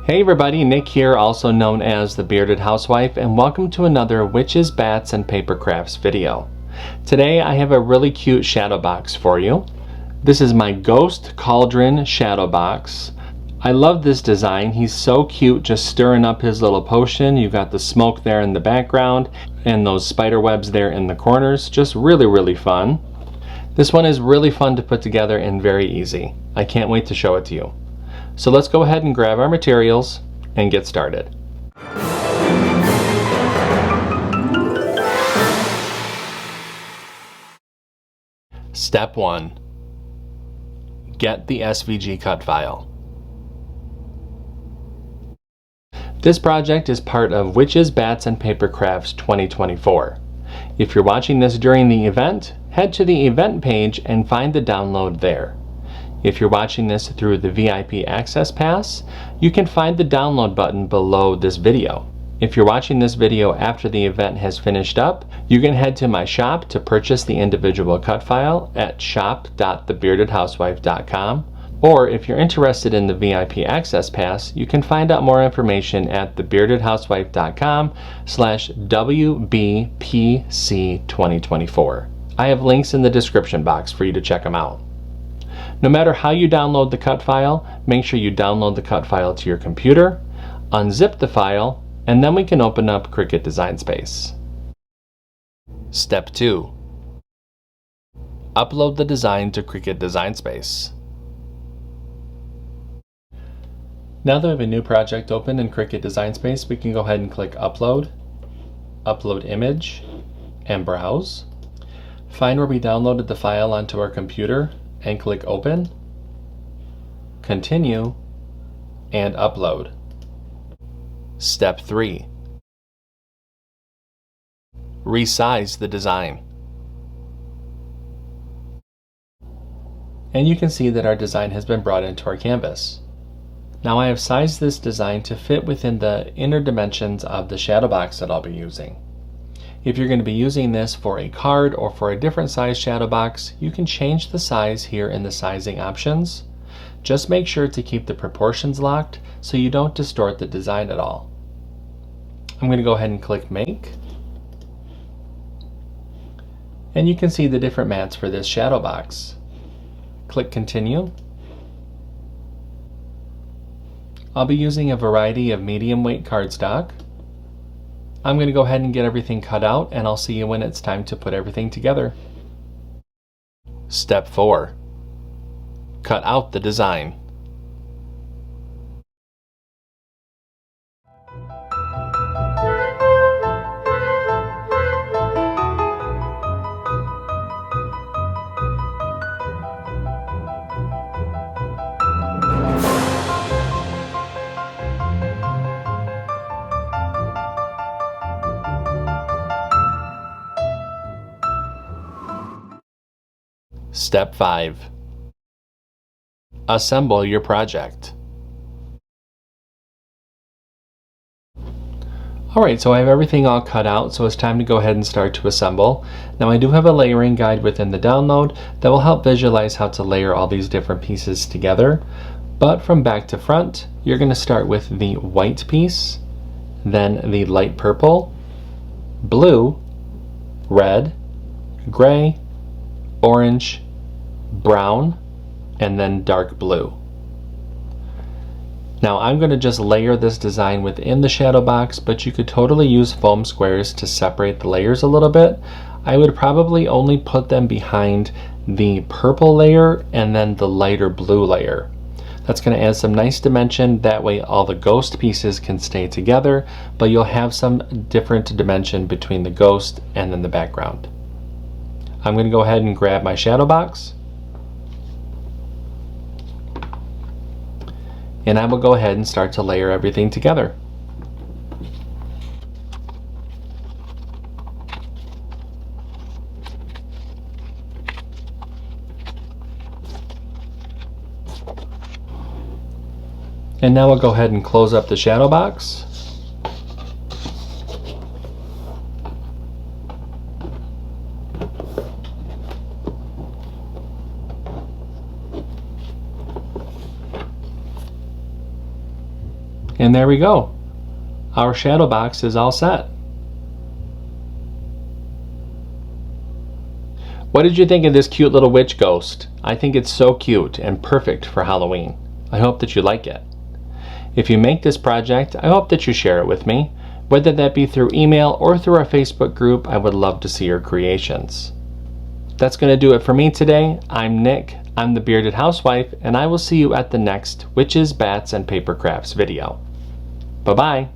Hey everybody, Nick here, also known as the Bearded Housewife, and welcome to another Witches, Bats, and Papercrafts video. Today I have a really cute shadow box for you. This is my Ghost Cauldron shadow box. I love this design. He's so cute, just stirring up his little potion. You've got the smoke there in the background and those spider webs there in the corners. Just really fun. This one is really fun to put together and very easy. I can't wait to show it to you. So let's go ahead and grab our materials and get started. Step 1. Get the SVG cut file. This project is part of Witches, Bats, and Papercrafts 2024. If you're watching this during the event, head to the event page and find the download there. If you're watching this through the VIP Access Pass, you can find the download button below this video. If you're watching this video after the event has finished up, you can head to my shop to purchase the individual cut file at shop.thebeardedhousewife.com, or if you're interested in the VIP Access Pass, you can find out more information at thebeardedhousewife.com/WBPC2024. I have links in the description box for you to check them out. No matter how you download the cut file, make sure you download the cut file to your computer, unzip the file, and then we can open up CRICUT Design Space. Step 2. Upload the design to CRICUT Design Space. Now that we have a new project open in CRICUT Design Space, we can go ahead and click Upload, Upload Image, and Browse. Find where we downloaded the file onto our computer and click Open, Continue, and Upload. Step 3. Resize the design. And you can see that our design has been brought into our canvas. Now I have sized this design to fit within the inner dimensions of the shadow box that I'll be using. If you're going to be using this for a card or for a different size shadow box, you can change the size here in the sizing options. Just make sure to keep the proportions locked so you don't distort the design at all. I'm going to go ahead and click Make. And you can see the different mats for this shadow box. Click Continue. I'll be using a variety of medium weight cardstock. I'm going to go ahead and get everything cut out, and I'll see you when it's time to put everything together. Step 4. Cut out the design. Step 5. Assemble your project. Alright, so I have everything all cut out, so it's time to go ahead and start to assemble. Now I do have a layering guide within the download that will help visualize how to layer all these different pieces together. But from back to front, you're going to start with the white piece, then the light purple, blue, red, gray, orange, brown, and then dark blue. Now I'm going to just layer this design within the shadow box, but you could totally use foam squares to separate the layers a little bit. I would probably only put them behind the purple layer and then the lighter blue layer. That's going to add some nice dimension. That way all the ghost pieces can stay together, but you'll have some different dimension between the ghost and then the background. I'm going to go ahead and grab my shadow box, and I will go ahead and start to layer everything together. And now we'll go ahead and close up the shadow box. And there we go. Our shadow box is all set. What did you think of this cute little witch ghost? I think it's so cute and perfect for Halloween. I hope that you like it. If you make this project, I hope that you share it with me. Whether that be through email or through our Facebook group, I would love to see your creations. That's going to do it for me today. I'm Nick. I'm the Bearded Housewife, and I will see you at the next Witches, Bats, and Papercrafts video. Bye-bye.